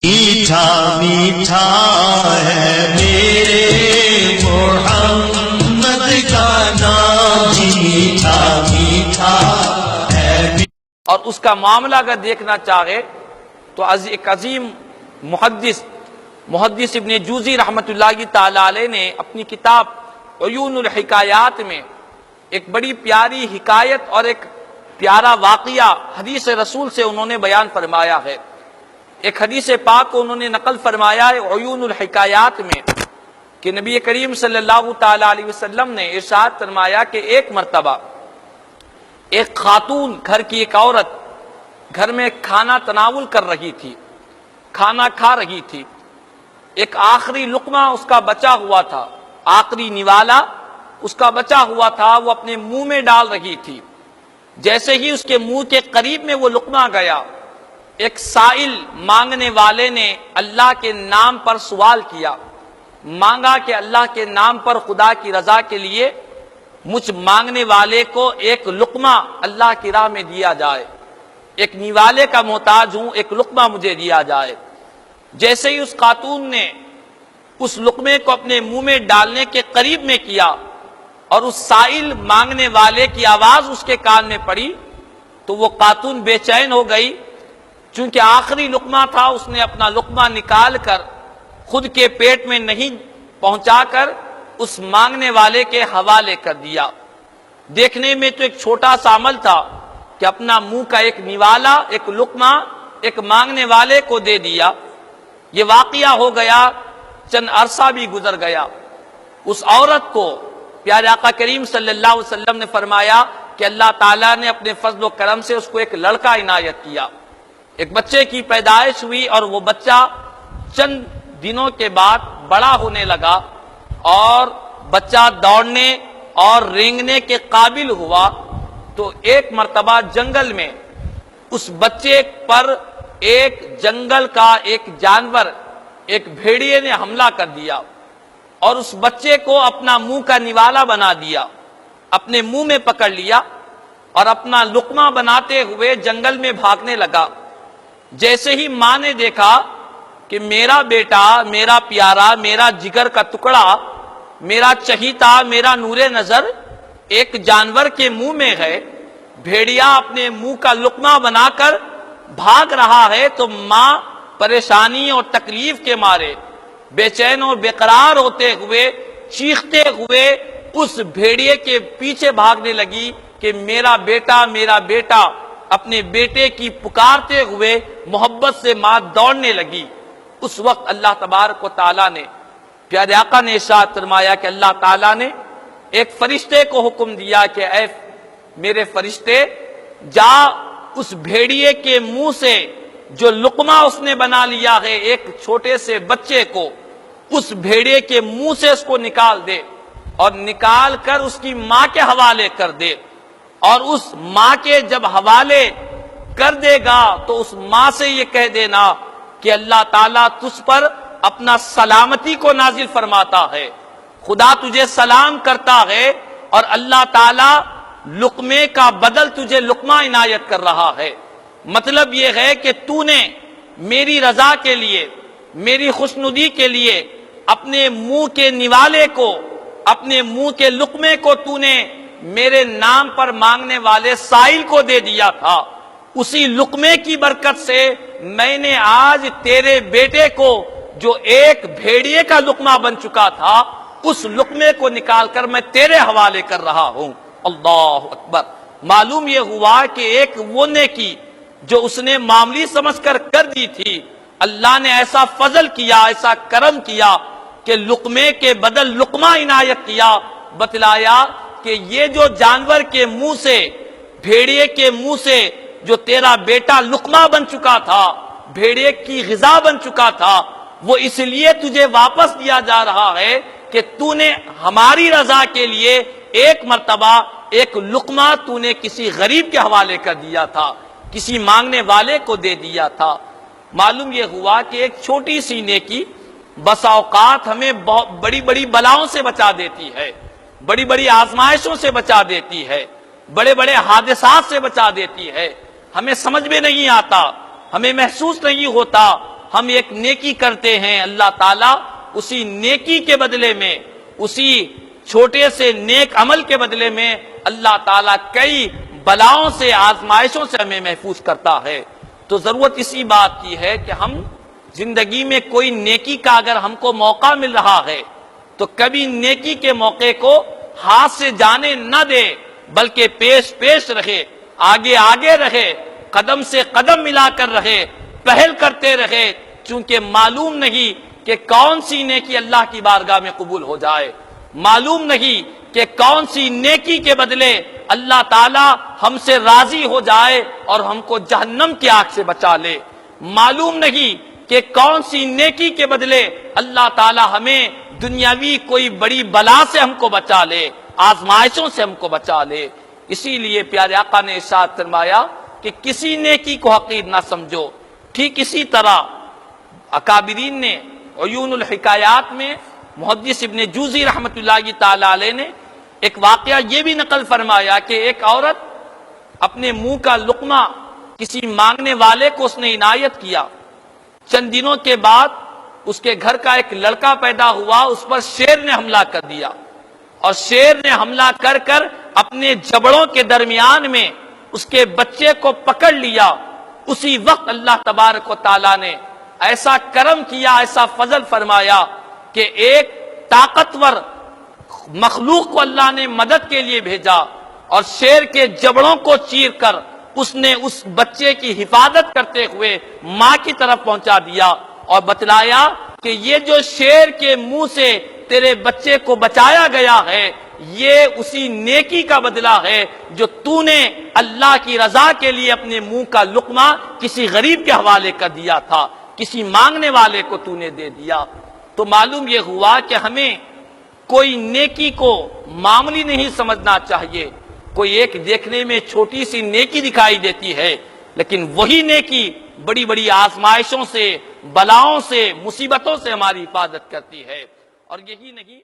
میٹھا میٹھا ہے میرے محمد کا نام، میٹھا میٹھا ہے۔ اور اس کا معاملہ اگر دیکھنا چاہے تو ایک عظیم محدث ابن جوزی رحمۃ اللہ تعالی علیہ نے اپنی کتاب عیون الحکایات میں ایک بڑی پیاری حکایت اور ایک پیارا واقعہ حدیث رسول سے انہوں نے بیان فرمایا ہے۔ ایک حدیث پاک کو انہوں نے نقل فرمایا ہے عیون الحکایات میں کہ نبی کریم صلی اللہ تعالی علیہ وسلم نے ارشاد فرمایا کہ ایک مرتبہ ایک خاتون، گھر کی ایک عورت گھر میں کھانا تناول کر رہی تھی، کھانا کھا رہی تھی۔ ایک آخری لقمہ اس کا بچا ہوا تھا، آخری نوالا اس کا بچا ہوا تھا، وہ اپنے منہ میں ڈال رہی تھی۔ جیسے ہی اس کے منہ کے قریب میں وہ لقمہ گیا، ایک سائل مانگنے والے نے اللہ کے نام پر سوال کیا، مانگا کہ اللہ کے نام پر خدا کی رضا کے لیے مجھ مانگنے والے کو ایک لقمہ اللہ کی راہ میں دیا جائے، ایک نیوالے کا محتاج ہوں، ایک لقمہ مجھے دیا جائے۔ جیسے ہی اس خاتون نے اس لقمے کو اپنے منہ میں ڈالنے کے قریب میں کیا اور اس سائل مانگنے والے کی آواز اس کے کان میں پڑی تو وہ خاتون بے چین ہو گئی، چونکہ آخری لقمہ تھا۔ اس نے اپنا لقمہ نکال کر خود کے پیٹ میں نہیں پہنچا کر اس مانگنے والے کے حوالے کر دیا۔ دیکھنے میں تو ایک چھوٹا سا عمل تھا کہ اپنا منہ کا ایک نوالا، ایک لقمہ ایک مانگنے والے کو دے دیا۔ یہ واقعہ ہو گیا، چند عرصہ بھی گزر گیا۔ اس عورت کو پیارے آقا کریم صلی اللہ علیہ وسلم نے فرمایا کہ اللہ تعالیٰ نے اپنے فضل و کرم سے اس کو ایک لڑکا عنایت کیا، ایک بچے کی پیدائش ہوئی، اور وہ بچہ چند دنوں کے بعد بڑا ہونے لگا اور بچہ دوڑنے اور رینگنے کے قابل ہوا۔ تو ایک مرتبہ جنگل میں اس بچے پر ایک جنگل کا ایک جانور، ایک بھیڑیے نے حملہ کر دیا اور اس بچے کو اپنا منہ کا نوالا بنا دیا، اپنے منہ میں پکڑ لیا اور اپنا لقمہ بناتے ہوئے جنگل میں بھاگنے لگا۔ جیسے ہی ماں نے دیکھا کہ میرا بیٹا، میرا پیارا، میرا جگر کا ٹکڑا، میرا چہیتا، میرا نور نظر ایک جانور کے منہ میں ہے، بھیڑیا اپنے منہ کا لقمہ بنا کر بھاگ رہا ہے، تو ماں پریشانی اور تکلیف کے مارے بے چین اور بے قرار ہوتے ہوئے، چیختے ہوئے اس بھیڑیے کے پیچھے بھاگنے لگی کہ میرا بیٹا، میرا بیٹا۔ اپنے بیٹے کی پکارتے ہوئے محبت سے ماں دوڑنے لگی۔ اس وقت اللہ تبارک و تعالیٰ نے، پیارے آقا نے ارشاد فرمایا کہ اللہ تعالیٰ نے ایک فرشتے کو حکم دیا کہ اے میرے فرشتے، جا اس بھیڑیے کے منہ سے جو لقمہ اس نے بنا لیا ہے ایک چھوٹے سے بچے کو، اس بھیڑیے کے منہ سے اس کو نکال دے اور نکال کر اس کی ماں کے حوالے کر دے، اور اس ماں کے جب حوالے کر دے گا تو اس ماں سے یہ کہہ دینا کہ اللہ تعالیٰ تجھ پر اپنا سلامتی کو نازل فرماتا ہے، خدا تجھے سلام کرتا ہے، اور اللہ تعالیٰ لقمے کا بدل تجھے لقمہ عنایت کر رہا ہے۔ مطلب یہ ہے کہ تو نے میری رضا کے لیے، میری خوشنودی کے لیے اپنے منہ کے نوالے کو، اپنے منہ کے لقمے کو تو نے میرے نام پر مانگنے والے سائل کو دے دیا تھا۔ اسی لقمے کی برکت سے میں نے آج تیرے بیٹے کو، جو ایک بھیڑیے کا لقمہ بن چکا تھا، اس لقمے کو نکال کر میں تیرے حوالے کر رہا ہوں۔ اللہ اکبر۔ معلوم یہ ہوا کہ ایک وہ نیکی جو اس نے معمولی سمجھ کر دی تھی، اللہ نے ایسا فضل کیا، ایسا کرم کیا کہ لقمے کے بدل لقمہ عنایت کیا۔ بتلایا کہ یہ جو جانور کے منہ سے، بھیڑیے کے منہ سے جو تیرا بیٹا لقمہ بن چکا تھا، بھیڑیے کی غذا بن چکا تھا، وہ اس لیے تجھے واپس دیا جا رہا ہے کہ تو نے ہماری رضا کے لیے ایک مرتبہ ایک لقمہ تو نے کسی غریب کے حوالے کر دیا تھا، کسی مانگنے والے کو دے دیا تھا۔ معلوم یہ ہوا کہ ایک چھوٹی سی نیکی بسا اوقات ہمیں بڑی بڑی بلاؤں سے بچا دیتی ہے، بڑی بڑی آزمائشوں سے بچا دیتی ہے، بڑے بڑے حادثات سے بچا دیتی ہے۔ ہمیں سمجھ میں نہیں آتا، ہمیں محسوس نہیں ہوتا ہم ایک نیکی کرتے ہیں، اللہ تعالیٰ اسی نیکی کے بدلے میں، اسی چھوٹے سے نیک عمل کے بدلے میں اللہ تعالیٰ کئی بلاؤں سے، آزمائشوں سے ہمیں محفوظ کرتا ہے۔ تو ضرورت اسی بات کی ہے کہ ہم زندگی میں کوئی نیکی کا اگر ہم کو موقع مل رہا ہے تو کبھی نیکی کے موقع کو ہاتھ سے جانے نہ دے، بلکہ پیش پیش رہے، آگے آگے رہے، قدم سے قدم ملا کر رہے، پہل کرتے رہے، چونکہ معلوم نہیں کہ کون سی نیکی اللہ کی بارگاہ میں قبول ہو جائے، معلوم نہیں کہ کون سی نیکی کے بدلے اللہ تعالی ہم سے راضی ہو جائے اور ہم کو جہنم کی آگ سے بچا لے، معلوم نہیں کہ کون سی نیکی کے بدلے اللہ تعالی ہمیں دنیاوی کوئی بڑی بلا سے ہم کو بچا لے، آزمائشوں سے ہم کو بچا لے۔ اسی لیے پیارے آقا نے ارشاد فرمایا کہ کسی نیکی کو حقیر نہ سمجھو۔ ٹھیک اسی طرح اکابرین نے عیون الحکایات میں محدث ابن جوزی رحمۃ اللہ تعالی علیہ نے ایک واقعہ یہ بھی نقل فرمایا کہ ایک عورت اپنے منہ کا لقمہ کسی مانگنے والے کو اس نے عنایت کیا، چند دنوں کے بعد اس کے گھر کا ایک لڑکا پیدا ہوا، اس پر شیر نے حملہ کر دیا، اور شیر نے حملہ کر کر اپنے جبڑوں کے درمیان میں اس کے بچے کو پکڑ لیا۔ اسی وقت اللہ تبارک و تعالیٰ نے ایسا کرم کیا، ایسا فضل فرمایا کہ ایک طاقتور مخلوق کو اللہ نے مدد کے لیے بھیجا اور شیر کے جبڑوں کو چیر کر اس نے اس بچے کی حفاظت کرتے ہوئے ماں کی طرف پہنچا دیا اور بتلایا کہ یہ جو شیر کے منہ سے تیرے بچے کو بچایا گیا ہے، یہ اسی نیکی کا بدلہ ہے جو تو نے اللہ کی رضا کے لیے اپنے منہ کا لقمہ کسی غریب کے حوالے کر دیا تھا، کسی مانگنے والے کو تو نے دے دیا۔ تو معلوم یہ ہوا کہ ہمیں کوئی نیکی کو معمولی نہیں سمجھنا چاہیے۔ کوئی ایک دیکھنے میں چھوٹی سی نیکی دکھائی دیتی ہے، لیکن وہی نیکی بڑی بڑی آزمائشوں سے، بلاؤں سے، مصیبتوں سے ہماری حفاظت کرتی ہے۔ اور یہی نہیں